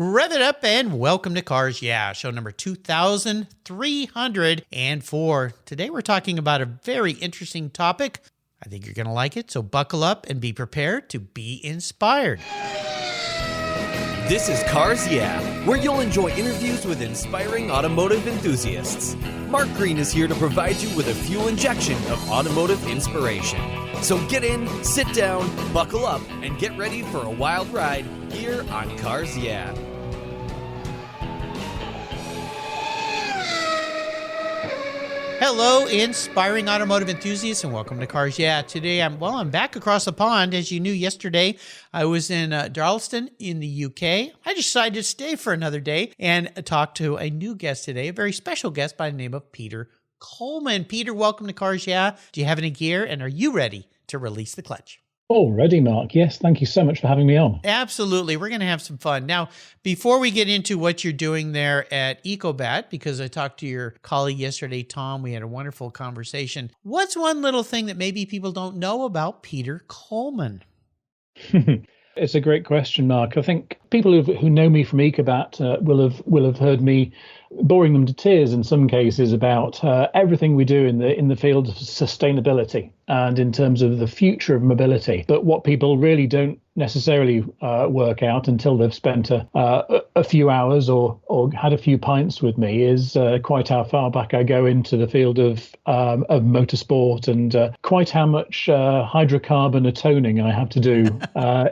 Rev it up and welcome to Cars Yeah, show number 2304. Today we're talking about a very interesting topic. I think you're going to like it, so buckle up and be prepared to be inspired. This is Cars Yeah, where you'll enjoy interviews with inspiring automotive enthusiasts. Mark Green is here to provide you with a fuel injection of automotive inspiration. So get in, sit down, buckle up, and get ready for a wild ride here on Cars Yeah. Hello, inspiring automotive enthusiasts, and welcome to Cars Yeah. Today, I'm back across the pond. As you knew, yesterday I was in Darlington in the UK. I decided to stay for another day and talk to a new guest today, a very special guest by the name of Peter Coleman. Peter, welcome to Cars Yeah. Do you have any gear, and are you ready to release the clutch? Already, Mark. Yes, thank you so much for having me on. Absolutely. We're going to have some fun. Now, before we get into what you're doing there at Ecobat, because I talked to your colleague yesterday, Tom, we had a wonderful conversation. What's one little thing that maybe people don't know about Peter Coleman? It's a great question, Mark. I think people who know me from Ecobat will have heard me boring them to tears in some cases about everything we do in the field of sustainability and in terms of the future of mobility. But what people really don't necessarily work out until they've spent a few hours or had a few pints with me is quite how far back I go into the field of motorsport and quite how much hydrocarbon atoning I have to do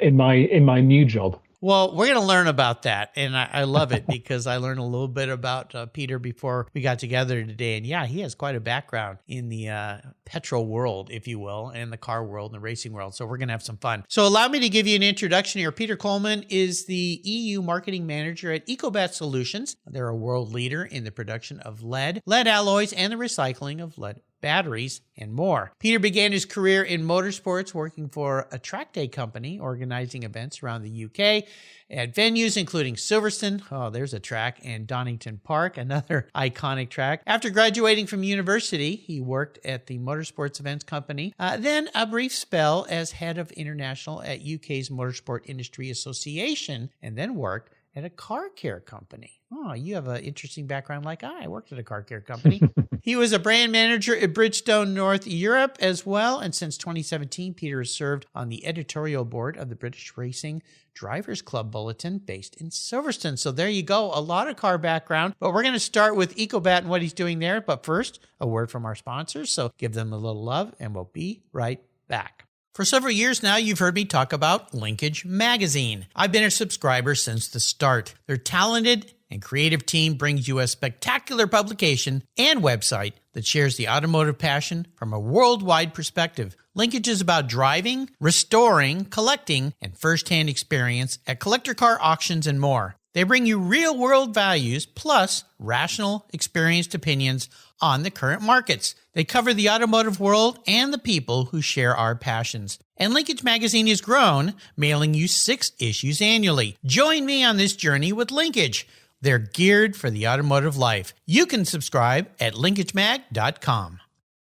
in my new job. Well, we're going to learn about that, and I love it because I learned a little bit about Peter before we got together today, and yeah, he has quite a background in the petrol world, if you will, and the car world and the racing world, so we're going to have some fun. So allow me to give you an introduction here. Peter Coleman is the EU marketing manager at Ecobat Solutions. They're a world leader in the production of lead alloys, and the recycling of lead batteries, and more. Peter began his career in motorsports, working for a track day company, organizing events around the UK at venues including Silverstone, there's a track, and Donington Park, another iconic track. After graduating from university, he worked at the motorsports events company, then a brief spell as head of international at UK's Motorsport Industry Association, and then worked at a car care company. Oh, you have an interesting background like I worked at a car care company. He was a brand manager at Bridgestone North Europe as well. And since 2017, Peter has served on the editorial board of the British Racing Drivers Club Bulletin based in Silverstone. So there you go. A lot of car background. But we're going to start with Ecobat and what he's doing there. But first, a word from our sponsors. So give them a little love and we'll be right back. For several years now, you've heard me talk about Linkage Magazine. I've been a subscriber since the start. Their talented and creative team brings you a spectacular publication and website that shares the automotive passion from a worldwide perspective. Linkage is about driving, restoring, collecting, and first-hand experience at collector car auctions and more. They bring you real-world values plus rational, experienced opinions on the current markets. They cover the automotive world and the people who share our passions. And Linkage Magazine has grown, mailing you 6 issues annually. Join me on this journey with Linkage. They're geared for the automotive life. You can subscribe at linkagemag.com.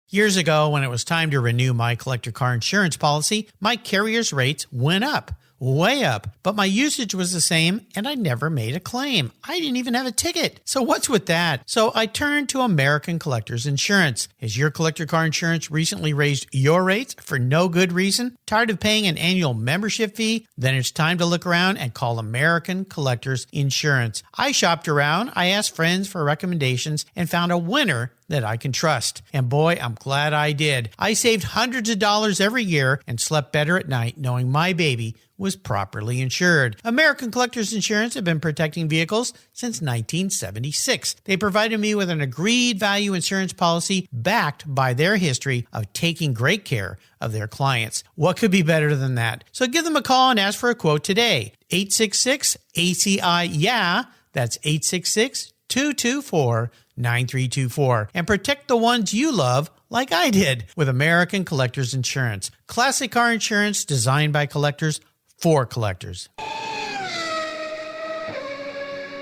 Years ago, when it was time to renew my collector car insurance policy, my carrier's rates went up. Way up, but my usage was the same and I never made a claim. I didn't even have a ticket. So what's with that? So I turned to American Collectors Insurance. Has your collector car insurance recently raised your rates for no good reason? Tired of paying an annual membership fee? Then it's time to look around and call American Collectors Insurance. I shopped around, I asked friends for recommendations, and found a winner that I can trust. And boy, I'm glad I did. I saved hundreds of dollars every year and slept better at night knowing my baby was properly insured. American Collectors Insurance have been protecting vehicles since 1976. They provided me with an agreed value insurance policy backed by their history of taking great care of their clients. What could be better than that? So give them a call and ask for a quote today. 866-ACI-YEAH. That's 866-224-9324. And protect the ones you love like I did with American Collectors Insurance. Classic car insurance designed by collectors for collectors.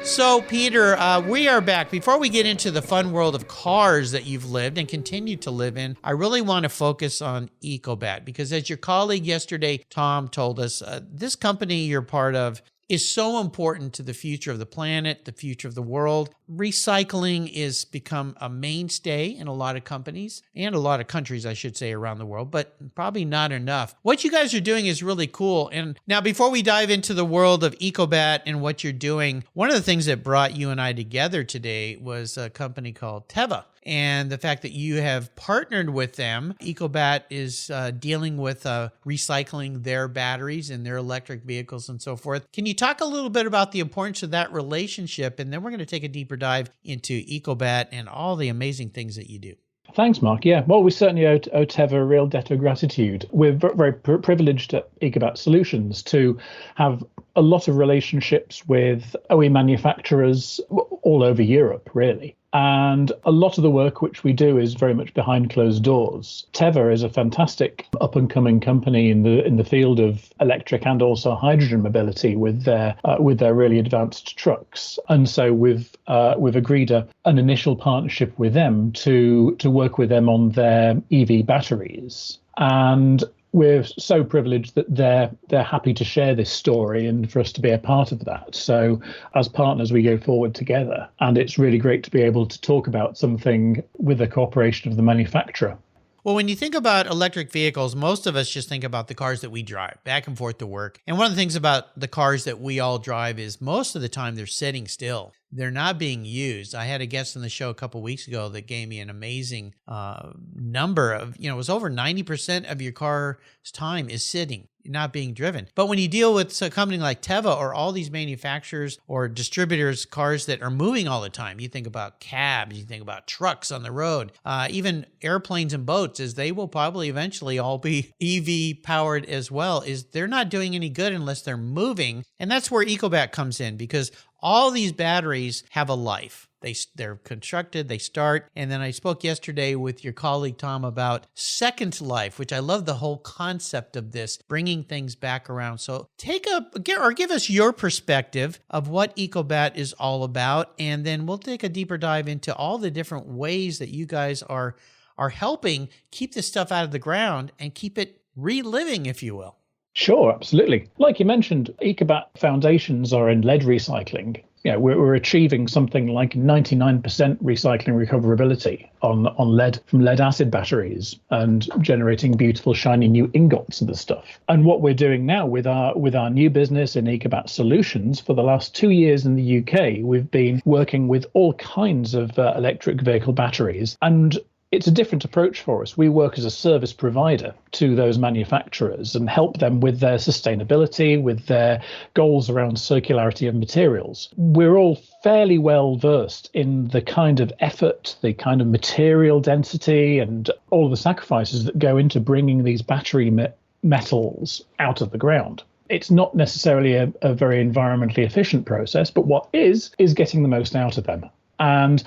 So, Peter, we are back. Before we get into the fun world of cars that you've lived and continue to live in, I really want to focus on Ecobat because as your colleague yesterday, Tom, told us, this company you're part of is so important to the future of the planet, the future of the world. Recycling is become a mainstay in a lot of companies and a lot of countries, I should say, around the world, but probably not enough. What you guys are doing is really cool. And now, before we dive into the world of Ecobat and what you're doing, one of the things that brought you and I together today was a company called Teva. And the fact that you have partnered with them. Ecobat is dealing with recycling their batteries in their electric vehicles and so forth. Can you talk a little bit about the importance of that relationship? And then we're going to take a deeper dive into Ecobat and all the amazing things that you do. Thanks, Mark. Yeah, well, we certainly owe Teva a real debt of gratitude. We're very privileged at Ecobat Solutions to have a lot of relationships with OE manufacturers all over Europe, really. And a lot of the work which we do is very much behind closed doors. Teva is a fantastic up-and-coming company in the field of electric and also hydrogen mobility with their really advanced trucks. And so we've agreed an initial partnership with them to work with them on their EV batteries. And we're so privileged that they're happy to share this story and for us to be a part of that. So as partners, we go forward together. And it's really great to be able to talk about something with the cooperation of the manufacturer. Well, when you think about electric vehicles, most of us just think about the cars that we drive back and forth to work. And one of the things about the cars that we all drive is most of the time they're sitting still. They're not being used. I had a guest on the show a couple of weeks ago that gave me an amazing number of, it was over 90% of your car's time is sitting, not being driven. But when you deal with a company like Teva or all these manufacturers or distributors, cars that are moving all the time, you think about cabs, you think about trucks on the road, even airplanes and boats, as they will probably eventually all be EV powered as well, is they're not doing any good unless they're moving. And that's where Ecobat comes in, because all these batteries have a life. They're constructed, they start. And then I spoke yesterday with your colleague, Tom, about second life, which I love the whole concept of this, bringing things back around. So give us your perspective of what Ecobat is all about. And then we'll take a deeper dive into all the different ways that you guys are helping keep this stuff out of the ground and keep it reliving, if you will. Sure, absolutely. Like you mentioned, Ecobat foundations are in lead recycling. We're achieving something like 99% recycling recoverability on lead from lead acid batteries and generating beautiful shiny new ingots and the stuff. And what we're doing now with our new business in Ecobat Solutions, for the last 2 years in the UK, we've been working with all kinds of electric vehicle batteries. And it's a different approach for us. We work as a service provider to those manufacturers and help them with their sustainability, with their goals around circularity of materials. We're all fairly well versed in the kind of effort, the kind of material density, and all of the sacrifices that go into bringing these battery metals out of the ground. It's not necessarily a very environmentally efficient process, but what is getting the most out of them. And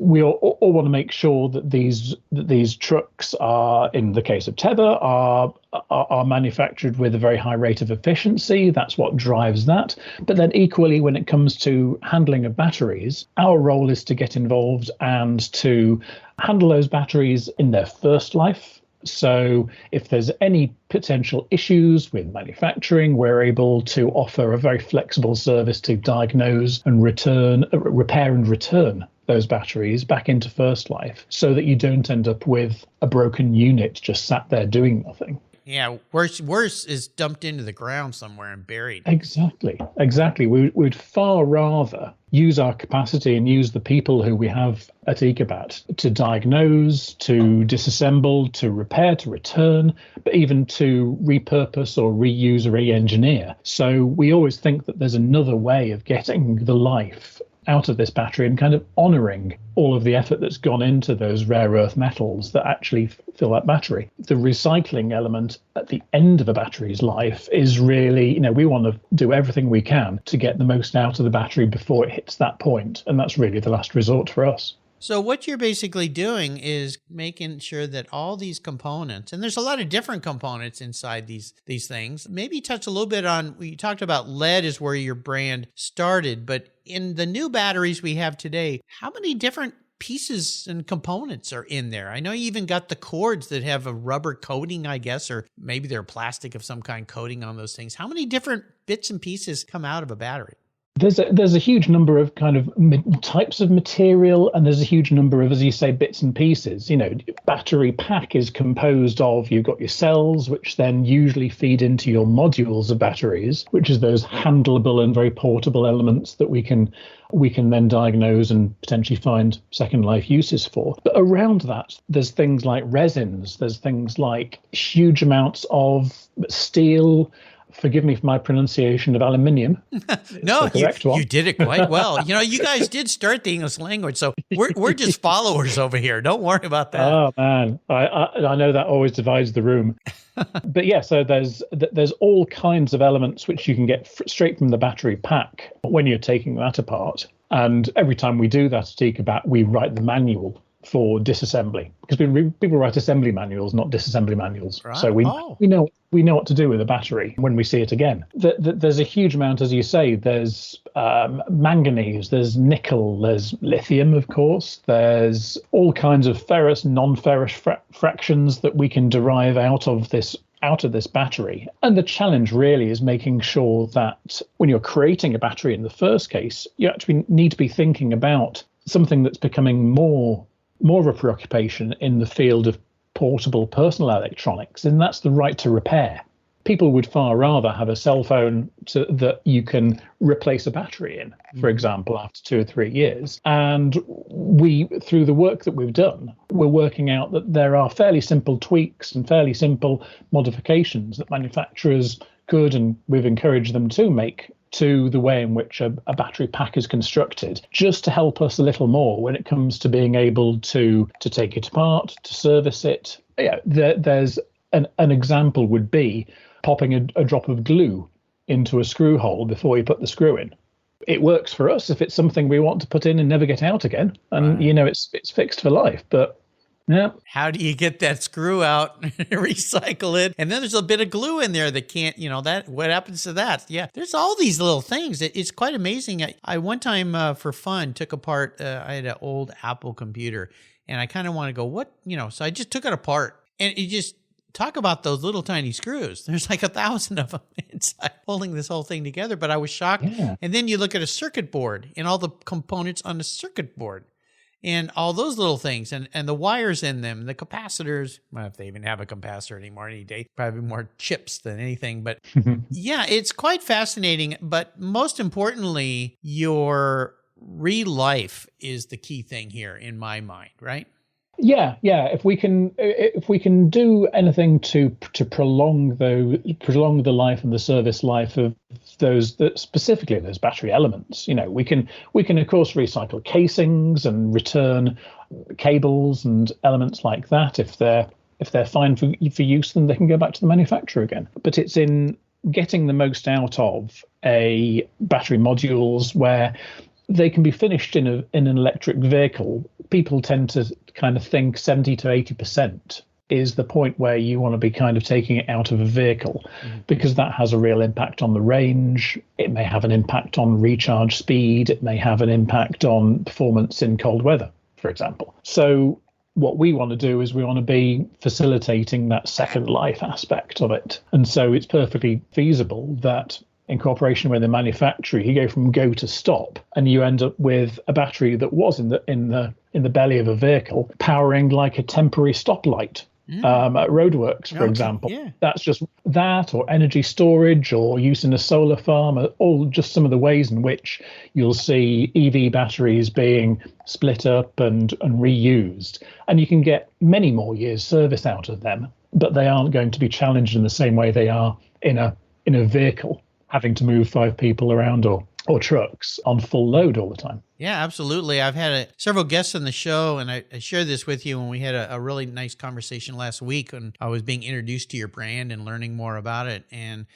we all want to make sure that these trucks are, in the case of Teva, are manufactured with a very high rate of efficiency. That's what drives that. But then equally, when it comes to handling of batteries, our role is to get involved and to handle those batteries in their first life. So if there's any potential issues with manufacturing, we're able to offer a very flexible service to diagnose and repair and return those batteries back into first life, so that you don't end up with a broken unit just sat there doing nothing. Yeah, worse is dumped into the ground somewhere and buried. Exactly. We'd far rather use our capacity and use the people who we have at Ecobat to diagnose, to disassemble, to repair, to return, but even to repurpose or reuse or re-engineer. So we always think that there's another way of getting the life out of this battery and kind of honouring all of the effort that's gone into those rare earth metals that actually fill that battery. The recycling element at the end of a battery's life is really, we want to do everything we can to get the most out of the battery before it hits that point. And that's really the last resort for us. So what you're basically doing is making sure that all these components, and there's a lot of different components inside these things. Maybe touch a little bit on, you talked about lead is where your brand started, but in the new batteries we have today, how many different pieces and components are in there? I know you even got the cords that have a rubber coating, I guess, or maybe they're plastic of some kind coating on those things. How many different bits and pieces come out of a battery? There's a huge number of kind of types of material, and there's a huge number of, as you say, bits and pieces. Battery pack is composed of, you've got your cells, which then usually feed into your modules of batteries, which is those handleable and very portable elements that we can then diagnose and potentially find second life uses for. But around that, there's things like resins, there's things like huge amounts of steel. Forgive me for my pronunciation of aluminium. No, you did it quite well. You guys did start the English language, so we're just followers over here. Don't worry about that. Oh man, I know that always divides the room. But yeah, so there's all kinds of elements which you can get straight from the battery pack when you're taking that apart. And every time we do that at Ecobat, we write the manual for disassembly, because people write assembly manuals, not disassembly manuals. Right. So we know what to do with a battery when we see it again. There's a huge amount, as you say. There's manganese, there's nickel, there's lithium, of course. There's all kinds of ferrous, non-ferrous fractions that we can derive out of this battery. And the challenge really is making sure that when you're creating a battery in the first case, you actually need to be thinking about something that's becoming more of a preoccupation in the field of portable personal electronics, and that's the right to repair. People would far rather have a cell phone that you can replace a battery in, for example, after 2 or 3 years. And we, through the work that we've done, we're working out that there are fairly simple tweaks and fairly simple modifications that manufacturers could, and we've encouraged them to make, to the way in which a battery pack is constructed, just to help us a little more when it comes to being able to take it apart, to service it. Yeah, there's an example would be popping a drop of glue into a screw hole before you put the screw in. It works for us if it's something we want to put in and never get out again, and it's fixed for life. But yeah. How do you get that screw out, recycle it? And then there's a bit of glue in there that can't, what happens to that? Yeah, there's all these little things. It's quite amazing. I one time for fun took apart, I had an old Apple computer, and I kind of want to go, so I just took it apart, and you just talk about those little tiny screws. There's like 1,000 of them inside holding this whole thing together, but I was shocked. Yeah. And then you look at a circuit board and all the components on the circuit board. And all those little things and the wires in them, the capacitors, well, if they even have a capacitor anymore any day, probably more chips than anything. But yeah, it's quite fascinating. But most importantly, your re-life is the key thing here in my mind, right? Yeah. If we can do anything to prolong the life and the service life of specifically those battery elements, we can of course recycle casings and return cables and elements like that. If they're fine for use, then they can go back to the manufacturer again. But it's in getting the most out of a battery modules where they can be finished in an electric vehicle. People tend to kind of think 70 to 80% is the point where you want to be kind of taking it out of a vehicle, because that has a real impact on the range. It may have an impact on recharge speed. It may have an impact on performance in cold weather, for example. So what we want to do is we want to be facilitating that second life aspect of it. And so it's perfectly feasible that in cooperation with the manufacturer, you go from go to stop, and you end up with a battery that was in the belly of a vehicle, powering like a temporary stoplight at roadworks, for example. Yeah. That's just that, or energy storage, or use in a solar farm, all just some of the ways in which you'll see EV batteries being split up and reused. And you can get many more years service out of them, but they aren't going to be challenged in the same way they are in a vehicle, having to move 5 people around or trucks on full load all the time. Yeah, absolutely. I've had several guests on the show, and I shared this with you when we had a really nice conversation last week when I was being introduced to your brand and learning more about it. And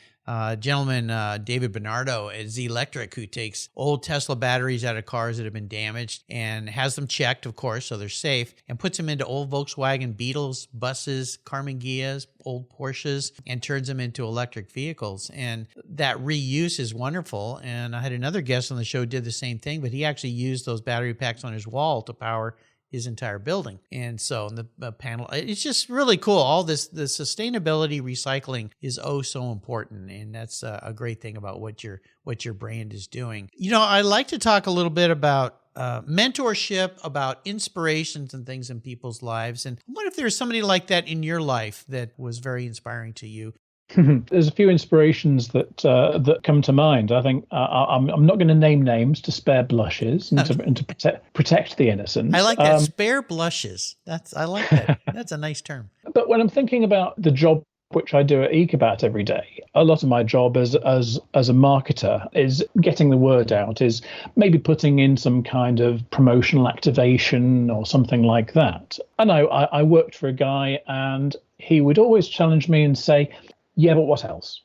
gentleman, David Bernardo at Z Electric, who takes old Tesla batteries out of cars that have been damaged and has them checked, of course, so they're safe, and puts them into old Volkswagen Beetles, buses, Karmann Ghias, old Porsches, and turns them into electric vehicles. And that reuse is wonderful. And I had another guest on the show who did the same thing, but he actually used those battery packs on his wall to power his entire building. And so the panel, it's just really cool. All this, the sustainability recycling is so important. And that's a great thing about what your brand is doing. I like to talk a little bit about mentorship, about inspirations and things in people's lives. And what if there's somebody like that in your life that was very inspiring to you? There's a few inspirations that come to mind. I think I'm not going to name names to spare blushes and to protect the innocent. I like that, spare blushes. I like that. That's a nice term. But when I'm thinking about the job which I do at Ecobat every day, a lot of my job as a marketer is getting the word out, is maybe putting in some kind of promotional activation or something like that. And I worked for a guy, and he would always challenge me and say, yeah, but what else?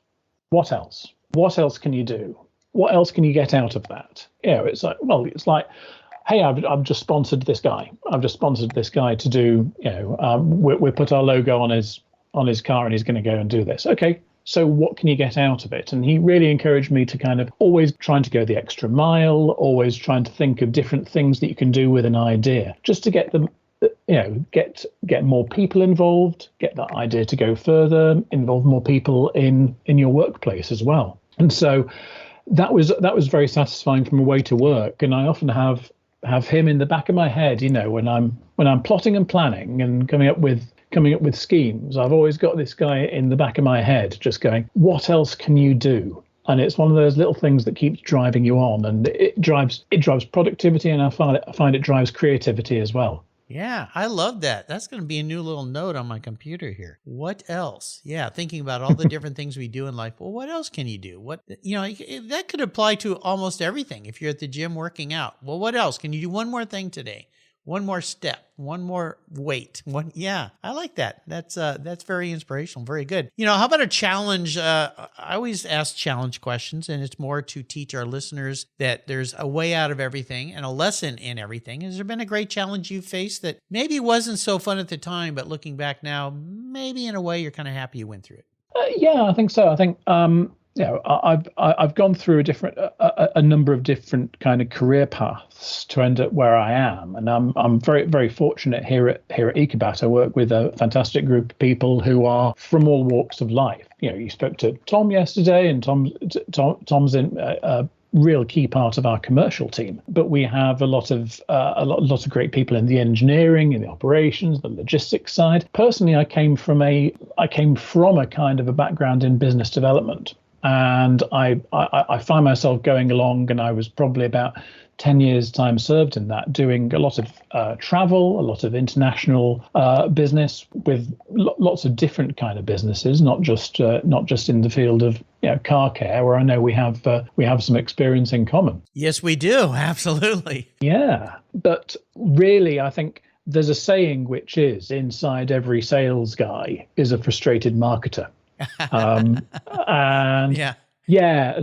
What else? What else can you do? What else can you get out of that? It's like, hey, I've just sponsored this guy. I've just sponsored this guy to do, we put our logo on his car and he's going to go and do this. Okay, so what can you get out of it? And he really encouraged me to kind of always trying to go the extra mile, always trying to think of different things that you can do with an idea, just to get them, get more people involved, get that idea to go further, involve more people in your workplace as well. And so that was very satisfying from a way to work. And I often have him in the back of my head, when I'm plotting and planning and coming up with schemes. I've always got this guy in the back of my head just going, what else can you do? And it's one of those little things that keeps driving you on, and it drives productivity, and I find it drives creativity as well. Yeah, I love that. That's going to be a new little note on my computer here. What else? Yeah, thinking about all the different things we do in life. Well, what else can you do? That could apply to almost everything. If you're at the gym working out, well, what else? Can you do one more thing today? One more step, one more weight. Yeah, I like that. That's very inspirational. Very good. How about a challenge? I always ask challenge questions, and it's more to teach our listeners that there's a way out of everything and a lesson in everything. Has there been a great challenge you faced that maybe wasn't so fun at the time, but looking back now, maybe in a way you're kind of happy you went through it? Yeah, I think so. I think I've gone through a number of different kind of career paths to end up where I am, and I'm very, very fortunate here at Ecobat. I work with a fantastic group of people who are from all walks of life. You spoke to Tom yesterday, and Tom's in a real key part of our commercial team. But we have a lot of great people in the engineering, in the operations, the logistics side. Personally, I came from a kind of a background in business development. And I find myself going along, and I was probably about 10 years time served in that, doing a lot of travel, a lot of international business with lots of different kind of businesses, not just in the field of car care, where I know we have some experience in common. Yes, we do. Absolutely. Yeah. But really, I think there's a saying which is, inside every sales guy is a frustrated marketer. And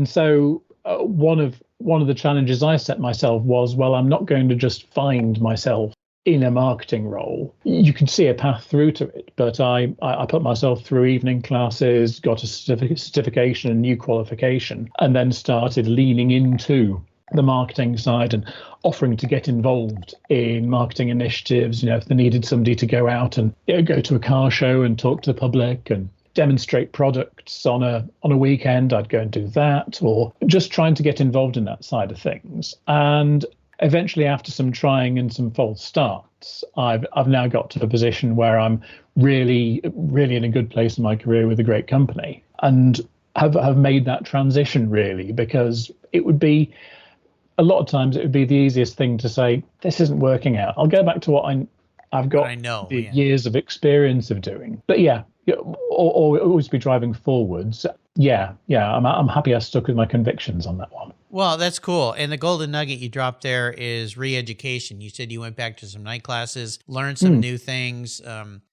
so one of the challenges I set myself was, well, I'm not going to just find myself in a marketing role. You can see a path through to it, but I put myself through evening classes, got a certification and new qualification, and then started leaning into the marketing side and offering to get involved in marketing initiatives. If they needed somebody to go out and go to a car show and talk to the public and demonstrate products on a weekend, I'd go and do that, or just trying to get involved in that side of things. And eventually, after some trying and some false starts, I've now got to a position where I'm really, really in a good place in my career with a great company, and have made that transition, really, because it would be a lot of times it would be the easiest thing to say, this isn't working out. I'll go back to what I've got years of experience of doing. But or always be driving forwards. I'm happy I stuck with my convictions on that one. Well, that's cool. And the golden nugget you dropped there is re-education. You said you went back to some night classes, learned some new things.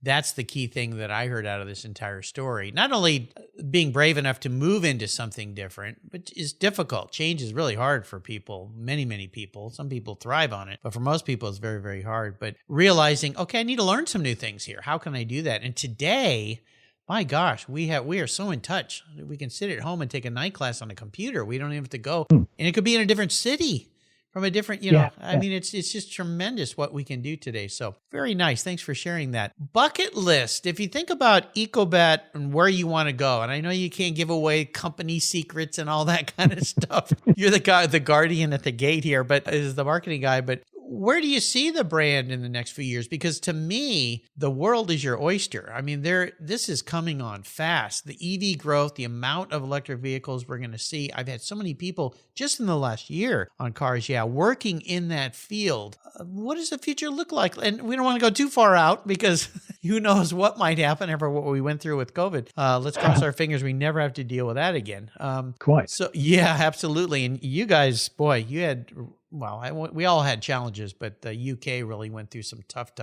That's the key thing that I heard out of this entire story. Not only being brave enough to move into something different, but it's difficult. Change is really hard for people, many, many people. Some people thrive on it, but for most people, it's very, very hard. But realizing, okay, I need to learn some new things here. How can I do that? And today, my gosh, we are so in touch. We can sit at home and take a night class on a computer. We don't even have to go. And it could be in a different city from a different, I mean, it's just tremendous what we can do today. So very nice. Thanks for sharing that. Bucket list. If you think about Ecobat and where you want to go, and I know you can't give away company secrets and all that kind of stuff. You're the guy, the guardian at the gate here, but is the marketing guy. But where do you see the brand in the next few years? Because to me, the world is your oyster. I mean, this is coming on fast. The EV growth, the amount of electric vehicles we're going to see. I've had so many people just in the last year on cars, working in that field. What does the future look like? And we don't want to go too far out because who knows what might happen after what we went through with COVID. Let's cross our fingers we never have to deal with that again. Quite. So, yeah, absolutely. And you guys, boy, you had... we all had challenges, but the UK really went through some tough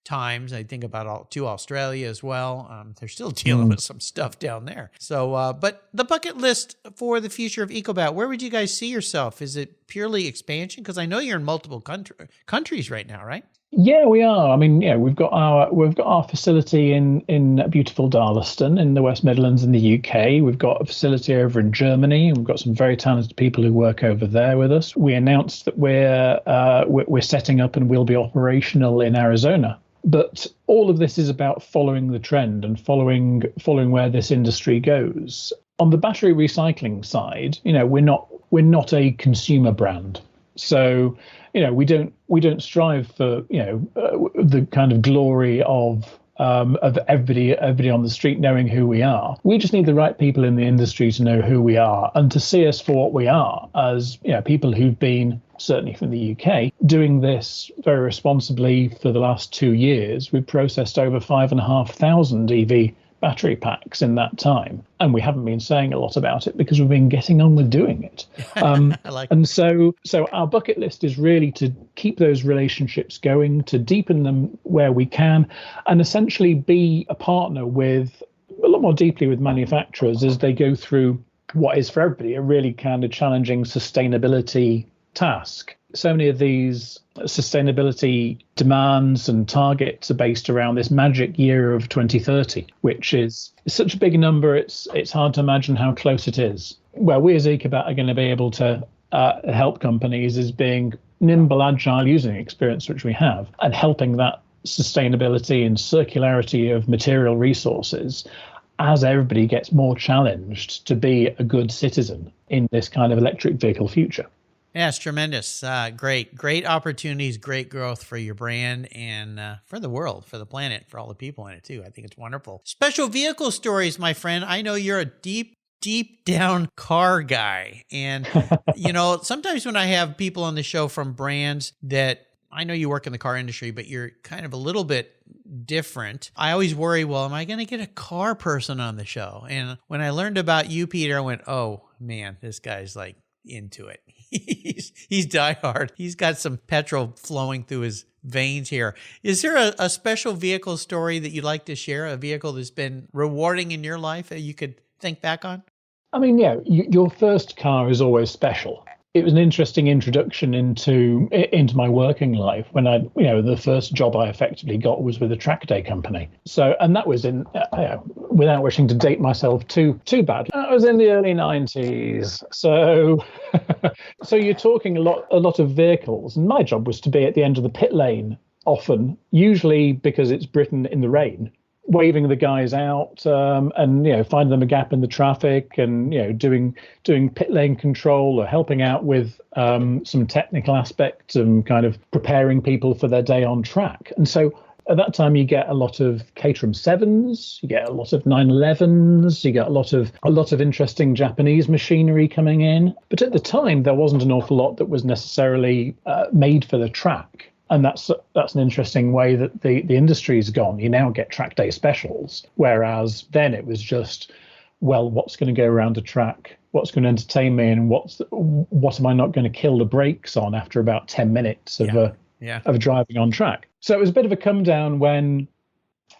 times. I think about Australia as well. They're still dealing with some stuff down there. So, but the bucket list for the future of Ecobat, where would you guys see yourself? Is it purely expansion? Because I know you're in multiple countries right now, right? Yeah, we are. I mean, we've got our facility in beautiful Darlaston in the West Midlands in the UK. We've got a facility over in Germany, and we've got some very talented people who work over there with us. We announced that we're setting up and will be operational in Arizona. But all of this is about following the trend and following where this industry goes. On the battery recycling side, we're not a consumer brand. So, we don't strive for, the kind of glory of everybody on the street knowing who we are. We just need the right people in the industry to know who we are and to see us for what we are as, people who've been, certainly from the UK, doing this very responsibly for the last 2 years. We've processed over 5,500 EV battery packs in that time, and we haven't been saying a lot about it because we've been getting on with doing it. And so our bucket list is really to keep those relationships going, to deepen them where we can, and essentially be a partner with a lot more deeply with manufacturers as they go through what is for everybody a really kind of challenging sustainability task. So many of these sustainability demands and targets are based around this magic year of 2030, which is such a big number, it's hard to imagine how close it is. Where we as Ecobat are going to be able to help companies is being nimble, agile, using experience which we have, and helping that sustainability and circularity of material resources as everybody gets more challenged to be a good citizen in this kind of electric vehicle future. Yeah, it's tremendous. Great opportunities, great growth for your brand and for the world, for the planet, for all the people in it too. I think it's wonderful. Special vehicle stories, my friend. I know you're a deep down car guy. And, sometimes when I have people on the show from brands that I know you work in the car industry, but you're kind of a little bit different. I always worry, well, am I going to get a car person on the show? And when I learned about you, Peter, I went, oh man, this guy's like into it. He's diehard. He's got some petrol flowing through his veins here. Is there a special vehicle story that you'd like to share? A vehicle that's been rewarding in your life that you could think back on? I mean, your first car is always special. It was an interesting introduction into my working life when the first job I effectively got was with a track day company. So, and that was in, without wishing to date myself too bad, that was in the early 90s. So, so you're talking a lot of vehicles, and my job was to be at the end of the pit lane often, usually because it's Britain in the rain, waving the guys out and finding them a gap in the traffic and doing pit lane control or helping out with some technical aspects and kind of preparing people for their day on track. And so at that time you get a lot of Caterham 7s, you get a lot of 911s, you get a lot of interesting Japanese machinery coming in. But at the time there wasn't an awful lot that was necessarily made for the track. And that's an interesting way that the industry's gone. You now get track day specials, whereas then it was just, well, what's going to go around the track? What's going to entertain me? And what am I not going to kill the brakes on after about 10 minutes of driving on track? So it was a bit of a come down when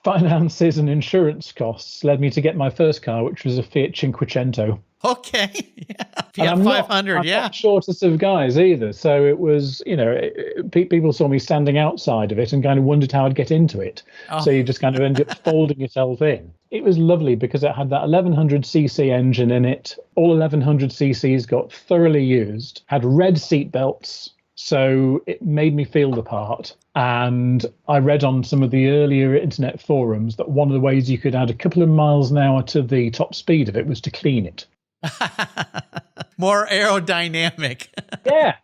finances and insurance costs led me to get my first car, which was a Fiat Cinquecento. Okay. Yeah. Fiat 500. I'm not shortest of guys either. So it was, people saw me standing outside of it and kind of wondered how I'd get into it. Oh. So you just kind of end up folding yourself in. It was lovely because it had that 1100cc engine in it. All 1100 cc's got thoroughly used, had red seat belts, So it made me feel the part. And I read on some of the earlier internet forums that one of the ways you could add a couple of miles an hour to the top speed of it was to clean it. More aerodynamic.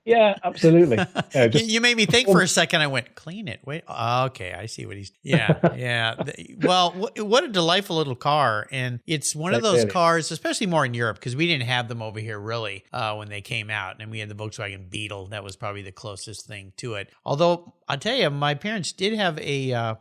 Yeah, absolutely. Yeah, you made me think for a second. I went, clean it. Wait, okay, I see what he's. Yeah. Well, what a delightful little car, and it's one of those cars, especially more in Europe, because we didn't have them over here really when they came out, and we had the Volkswagen Beetle. That was probably the closest thing to it. Although I'll tell you, my parents did have a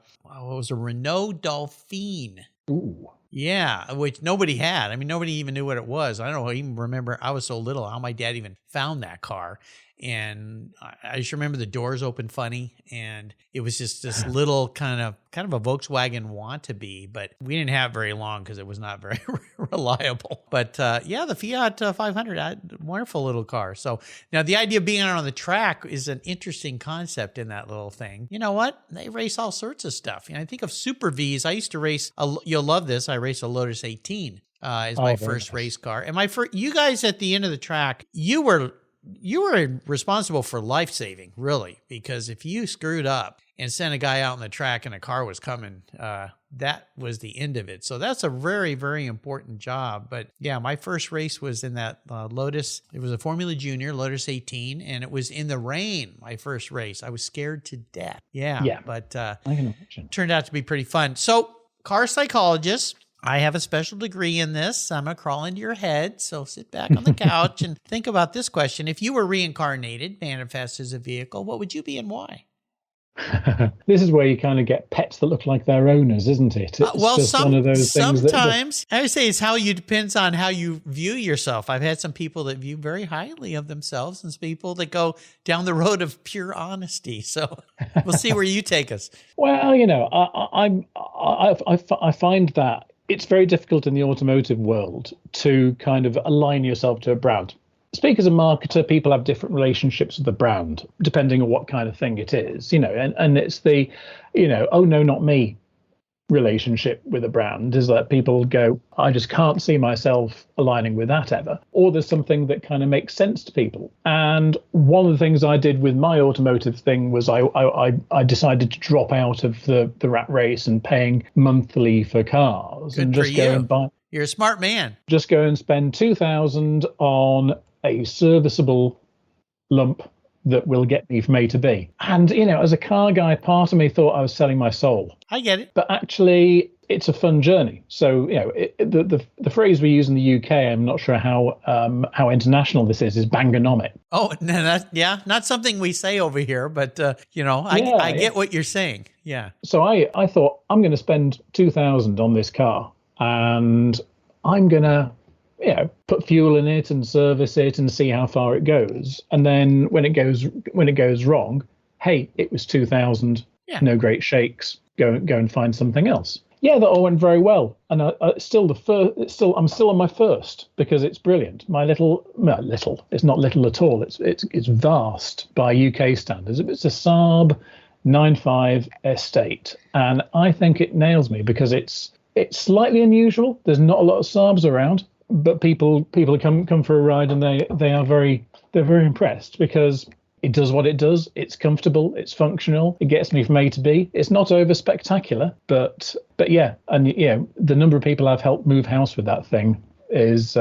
Renault Dauphine. Ooh. Yeah, which nobody had. I mean, nobody even knew what it was. I don't even remember. I was so little how my dad even found that car. And I just remember the doors open funny, and it was just this little kind of a Volkswagen wannabe, but we didn't have very long because it was not very reliable. But the Fiat 500, wonderful little car. So now the idea of being on the track is an interesting concept in that little thing. You know what? They race all sorts of stuff. I think of Super Vs. I used to race, you'll love this, I raced a Lotus 18 as my first race car. And you guys at the end of the track, you were responsible for life-saving, really, because if you screwed up and sent a guy out on the track and a car was coming, that was the end of it. So that's a very, very important job. But yeah, my first race was in that Lotus. It was a Formula Junior, Lotus 18, and it was in the rain, my first race. I was scared to death. Yeah. But I can imagine. Turned out to be pretty fun. So, car psychologist. I have a special degree in this. I'm going to crawl into your head. So sit back on the couch and think about this question. If you were reincarnated, manifest as a vehicle, what would you be and why? This is where you kind of get pets that look like their owners, isn't it? It's one of those things sometimes I would say depends on how you view yourself. I've had some people that view very highly of themselves and some people that go down the road of pure honesty. So we'll see where you take us. Well, I find that it's very difficult in the automotive world to kind of align yourself to a brand. Speak as a marketer, people have different relationships with the brand, depending on what kind of thing it is, and it's the, oh no, not me relationship with a brand is that people go, I just can't see myself aligning with that ever. Or there's something that kind of makes sense to people. And one of the things I did with my automotive thing was I decided to drop out of the rat race and paying monthly for cars. Good and just go and buy. You're a smart man. Just go and spend $2,000 on a serviceable lump that will get me from A to B. And, as a car guy, part of me thought I was selling my soul. I get it. But actually, it's a fun journey. So, the phrase we use in the UK, I'm not sure how international this is bangonomic. Oh, no, not something we say over here, but, I get what you're saying. Yeah. So I thought, I'm going to spend $2,000 on this car, and I'm going to put fuel in it and service it and see how far it goes. And then when it goes wrong, hey, it was 2,000. Yeah. No great shakes. Go and find something else. Yeah, that all went very well. And I'm still on my first because it's brilliant. My little, it's not little at all. It's vast by UK standards. It's a Saab 9.5 Estate, and I think it nails me because it's slightly unusual. There's not a lot of Saabs around. But people come for a ride and they're very impressed because it does what it does. It's comfortable. It's functional. It gets me from A to B. It's not over spectacular, but yeah, and the number of people I've helped move house with that thing is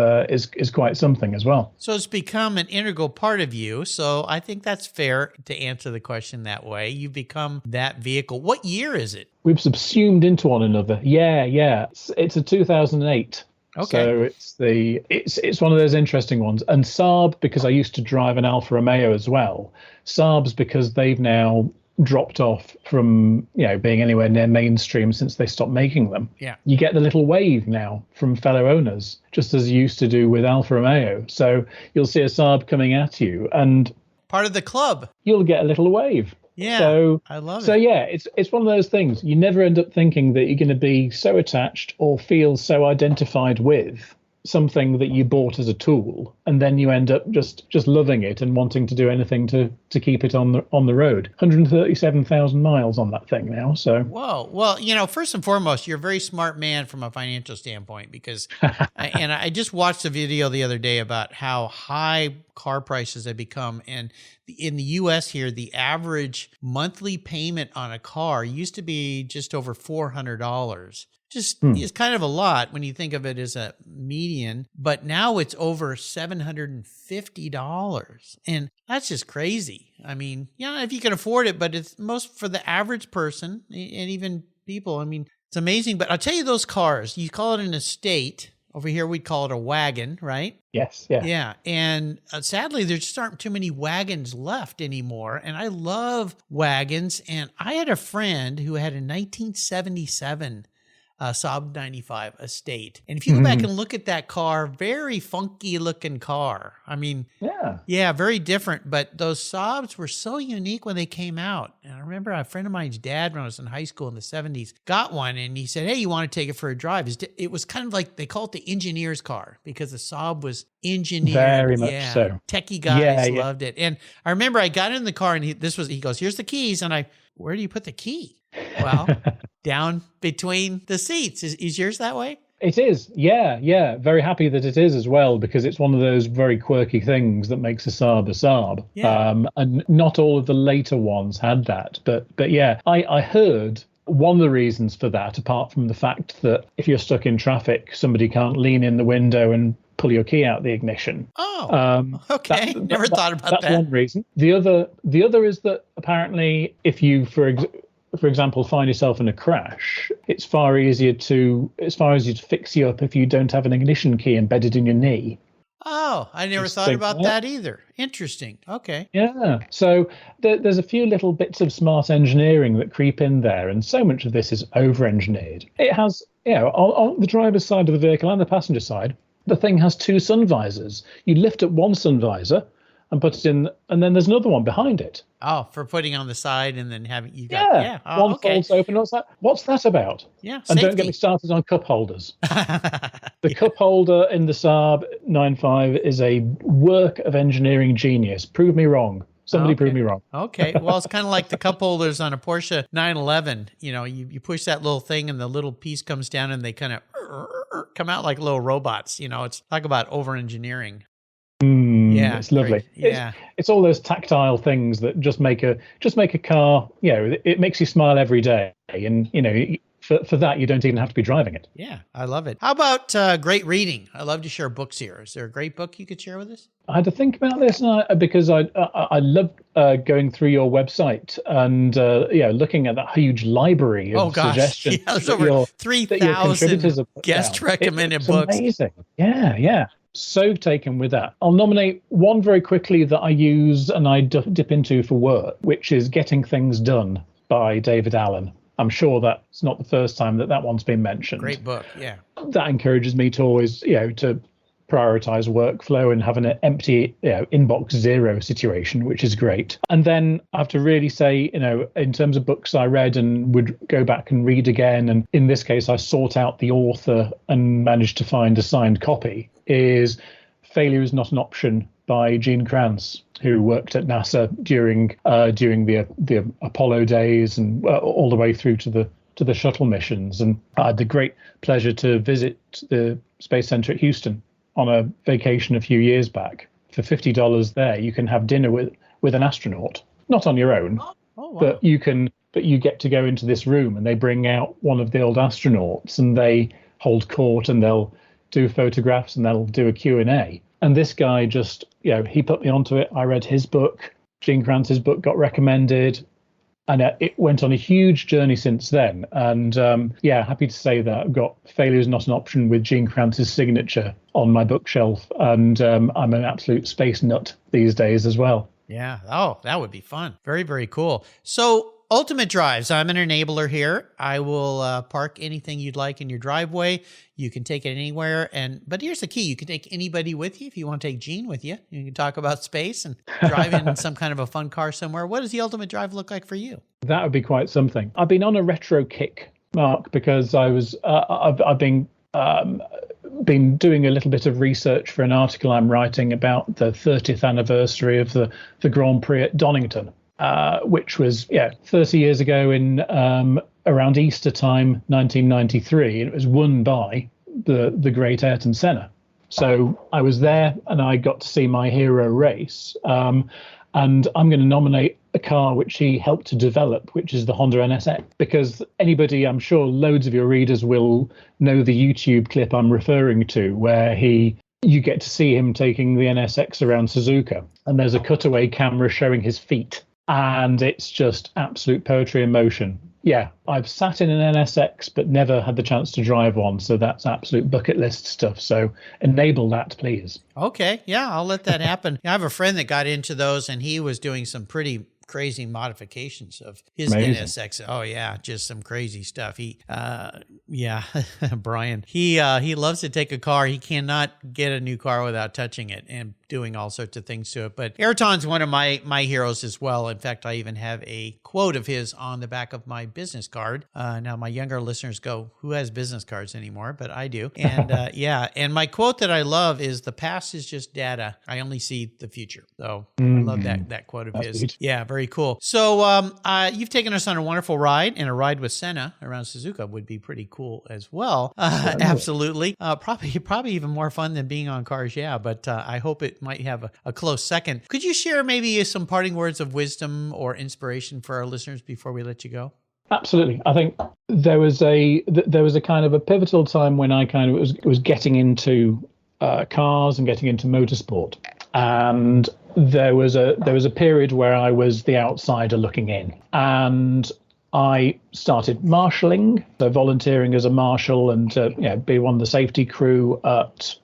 quite something as well. So it's become an integral part of you. So I think that's fair to answer the question that way. You've become that vehicle. What year is it? We've subsumed into one another. Yeah. It's a 2008. Okay. So it's one of those interesting ones. And Saab, because I used to drive an Alfa Romeo as well. Saab's because they've now dropped off from being anywhere near mainstream since they stopped making them. Yeah. You get the little wave now from fellow owners, just as you used to do with Alfa Romeo. So you'll see a Saab coming at you and part of the club. You'll get a little wave. Yeah, so I love it. So yeah, it's one of those things. You never end up thinking that you're going to be so attached or feel so identified with something that you bought as a tool, and then you end up just loving it and wanting to do anything to keep it on the road. 137,000 miles on that thing now. So whoa. Well, first and foremost, you're a very smart man from a financial standpoint, because I just watched a video the other day about how high car prices have become, and in the US here, the average monthly payment on a car used to be just over $400. Just is kind of a lot when you think of it as a median, but now it's over $750. And that's just crazy. I mean, if you can afford it, but it's most for the average person and even people. I mean, it's amazing. But I'll tell you, those cars, you call it an estate. Over here, we'd call it a wagon, right? Yes, yeah. Yeah. And sadly, there just aren't too many wagons left anymore. And I love wagons. And I had a friend who had a 1977 Saab 95 Estate. And if you go back and look at that car, very funky looking car. I mean, yeah, very different. But those Saabs were so unique when they came out. And I remember a friend of mine's dad, when I was in high school in the 70s, got one, and he said, hey, you want to take it for a drive? It was kind of like, they call it the engineer's car, because the Saab was engineered. Very much so. Techie guys loved it. And I remember I got in the car, and he goes, here's the keys. And where do you put the key? Well, down between the seats. Is yours that way? It is. Yeah. Very happy that it is as well, because it's one of those very quirky things that makes a Saab a Saab. Yeah. And not all of the later ones had that. But yeah, I heard one of the reasons for that, apart from the fact that if you're stuck in traffic, somebody can't lean in the window and pull your key out the ignition. Oh, okay. Never thought about that. That's one reason. The other is that apparently if you, for example, find yourself in a crash, it's far easier to fix you up if you don't have an ignition key embedded in your knee. Oh, I never thought about that either. Interesting. Okay. Yeah. So there's a few little bits of smart engineering that creep in there, and so much of this is over-engineered. It has, on the driver's side of the vehicle and the passenger side, the thing has two sun visors. You lift up one sun visor and put it in, and then there's another one behind it. Oh, for putting on the side and then having Oh, one folds open. What's that about? Yeah, and safety. Don't get me started on cup holders. The cup holder in the Saab 95 is a work of engineering genius. Prove me wrong. Somebody prove me wrong. Okay. Well, it's kind of like the cup holders on a Porsche 911. You push that little thing and the little piece comes down and they kind of come out like little robots. It's talk about over-engineering. Yeah, it's lovely. Yeah, it's all those tactile things that just make a car. It makes you smile every day, and for that you don't even have to be driving it. Yeah, I love it. How about great reading? I love to share books here. Is there a great book you could share with us? I had to think about this, because I love going through your website and looking at that huge library of suggestions. Yeah, there's over 3,000 guest recommended books. Amazing. Yeah. So taken with that. I'll nominate one very quickly that I use and I dip into for work, which is Getting Things Done by David Allen. I'm sure that's not the first time that one's been mentioned. Great book, yeah. That encourages me to always, to prioritize workflow and have an empty, inbox zero situation, which is great. And then I have to really say, in terms of books I read and would go back and read again, and in this case, I sought out the author and managed to find a signed copy, is Failure is Not an Option by Gene Kranz, who worked at NASA during the Apollo days and all the way through to the shuttle missions. And I had the great pleasure to visit the Space Center at Houston on a vacation a few years back. For $50 there, you can have dinner with an astronaut, not on your own, wow. but you get to go into this room and they bring out one of the old astronauts and they hold court and they'll do photographs and they'll do a Q&A. And this guy just, he put me onto it. I read his book. Gene Kranz's book got recommended. And it went on a huge journey since then. And happy to say that I've got Failure is Not an Option with Gene Kranz's signature on my bookshelf. And I'm an absolute space nut these days as well. Yeah. Oh, that would be fun. Very, very cool. So Ultimate Drives, I'm an enabler here. I will park anything you'd like in your driveway. You can take it anywhere. But here's the key. You can take anybody with you. If you want to take Gene with you, you can talk about space and drive in some kind of a fun car somewhere. What does the Ultimate Drive look like for you? That would be quite something. I've been on a retro kick, Mark, because I've been been doing a little bit of research for an article I'm writing about the 30th anniversary of the Grand Prix at Donington, which was 30 years ago in around Easter time, 1993. It was won by the great Ayrton Senna. So I was there and I got to see my hero race. And I'm going to nominate a car which he helped to develop, which is the Honda NSX, because anybody, I'm sure loads of your readers will know the YouTube clip I'm referring to, where you get to see him taking the NSX around Suzuka, and there's a cutaway camera showing his feet, and it's just absolute poetry in motion. Yeah, I've sat in an NSX but never had the chance to drive one, so that's absolute bucket list stuff. So enable that, please. Okay, yeah, I'll let that happen. I have a friend that got into those, and he was doing some pretty crazy modifications of his Amazing. NSX. Oh yeah, just some crazy stuff. Brian, he loves to take a car. He cannot get a new car without touching it and doing all sorts of things to it. But Ayrton's one of my heroes as well. In fact, I even have a quote of his on the back of my business card. Now my younger listeners go, who has business cards anymore? But I do. And and my quote that I love is, the past is just data. I only see the future. So I love that quote of his. Good. Yeah, very cool. So you've taken us on a wonderful ride, and a ride with Senna around Suzuka would be pretty cool as well. Absolutely. Probably even more fun than being on cars. Yeah, but I hope it might have a close second. Could you share maybe some parting words of wisdom or inspiration for our listeners before we let you go? Absolutely. I think there was a kind of a pivotal time when I kind of was getting into cars and getting into motorsport, and there was a period where I was the outsider looking in, and I started marshalling, so volunteering as a marshal, and be one of the safety crew at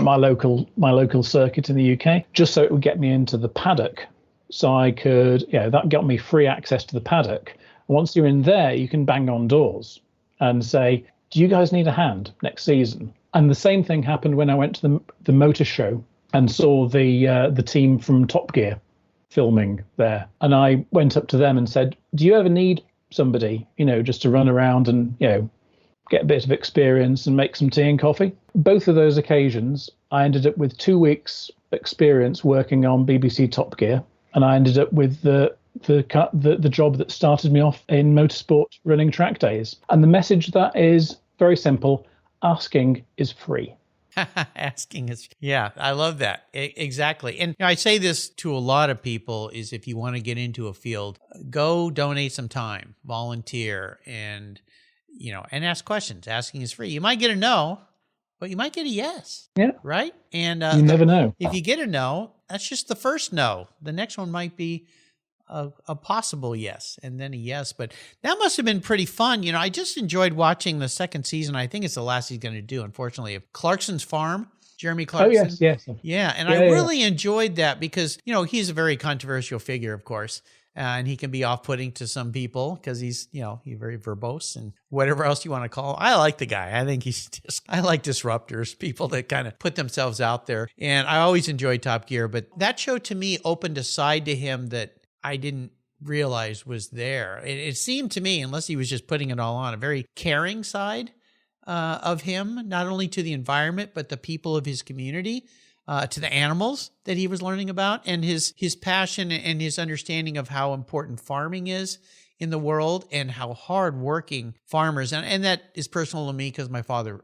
my local circuit in the UK, just so it would get me into the paddock, so I could, that got me free access to the paddock. Once you're in there, you can bang on doors and say, do you guys need a hand next season? And the same thing happened when I went to the motor show and saw the team from Top Gear filming there. And I went up to them and said, do you ever need somebody, just to run around and, get a bit of experience and make some tea and coffee? Both of those occasions, I ended up with 2 weeks experience working on BBC Top Gear, and I ended up with the job that started me off in motorsport running track days. And the message that is very simple: asking is free. Asking is, I love that. Exactly. And I say this to a lot of people, is if you want to get into a field, go donate some time, volunteer, and and ask questions. Asking is free. You might get a no, but you might get a yes. Yeah. Right? And you never know. If you get a no, that's just the first no. The next one might be a possible yes, and then a yes. But that must have been pretty fun. I just enjoyed watching the second season. I think it's the last he's going to do, unfortunately, of Clarkson's Farm. Jeremy Clarkson. Oh, yes. Yeah, and I really enjoyed that because, he's a very controversial figure, of course. And he can be off-putting to some people because he's very verbose and whatever else you want to call him. I like the guy. I think I like disruptors, people that kind of put themselves out there. And I always enjoyed Top Gear, but that show to me opened a side to him that I didn't realize was there. It seemed to me, unless he was just putting it all on, a very caring side of him, not only to the environment, but the people of his community. To the animals that he was learning about, and his passion and his understanding of how important farming is in the world, and how hardworking farmers, and that is personal to me because my father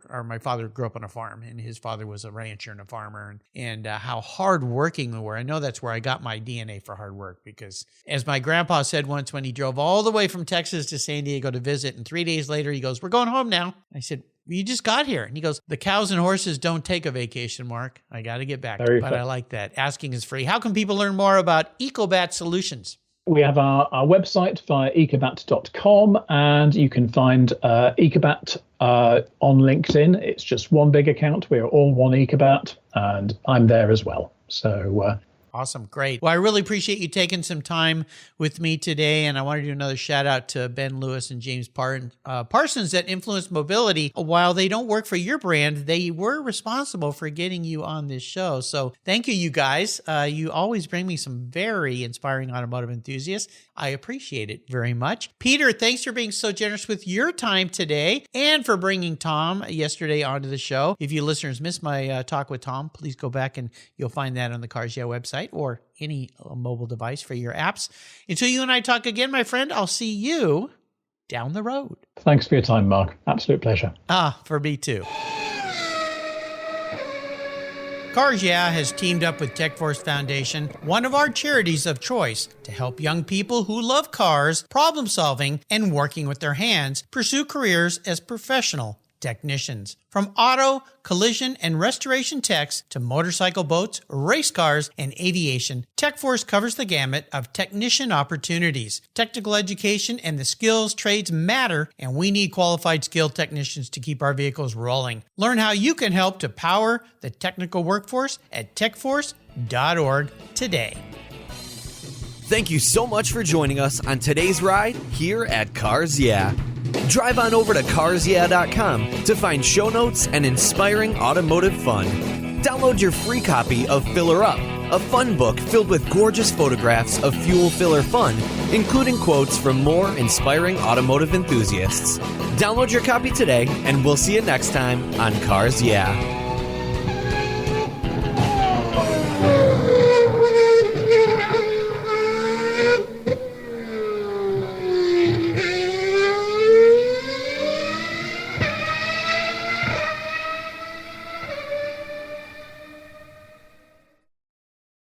grew up on a farm, and his father was a rancher and a farmer, and how hardworking they were. I know that's where I got my DNA for hard work, because as my grandpa said once, when he drove all the way from Texas to San Diego to visit, and 3 days later he goes, "We're going home now." I said, "You just got here." And he goes, "The cows and horses don't take a vacation, Mark. I got to get back." But I like that. Asking is free. How can people learn more about Ecobat Solutions? We have our website via ecobat.com, and you can find Ecobat on LinkedIn. It's just one big account. We are all one Ecobat, and I'm there as well. So Awesome. Great. Well, I really appreciate you taking some time with me today. And I want to do another shout out to Ben Lewis and James Parsons at Influence Mobility. While they don't work for your brand, they were responsible for getting you on this show. So thank you, you guys. You always bring me some very inspiring automotive enthusiasts. I appreciate it very much. Peter, thanks for being so generous with your time today and for bringing Tom yesterday onto the show. If you listeners missed my talk with Tom, please go back and you'll find that on the Cars Yeah website or any mobile device for your apps. Until you and I talk again, my friend, I'll see you down the road. Thanks for your time, Mark. Absolute pleasure. For me too. Cars Yeah has teamed up with TechForce Foundation, one of our charities of choice, to help young people who love cars, problem solving, and working with their hands pursue careers as professional technicians. From auto, collision, and restoration techs to motorcycle boats, race cars, and aviation, TechForce covers the gamut of technician opportunities. Technical education and the skills trades matter, and we need qualified skilled technicians to keep our vehicles rolling. Learn how you can help to power the technical workforce at techforce.org today. Thank you so much for joining us on today's ride here at Cars Yeah. Drive on over to carsyeah.com to find show notes and inspiring automotive fun. Download your free copy of Filler Up, a fun book filled with gorgeous photographs of fuel filler fun, including quotes from more inspiring automotive enthusiasts. Download your copy today, and we'll see you next time on Cars Yeah.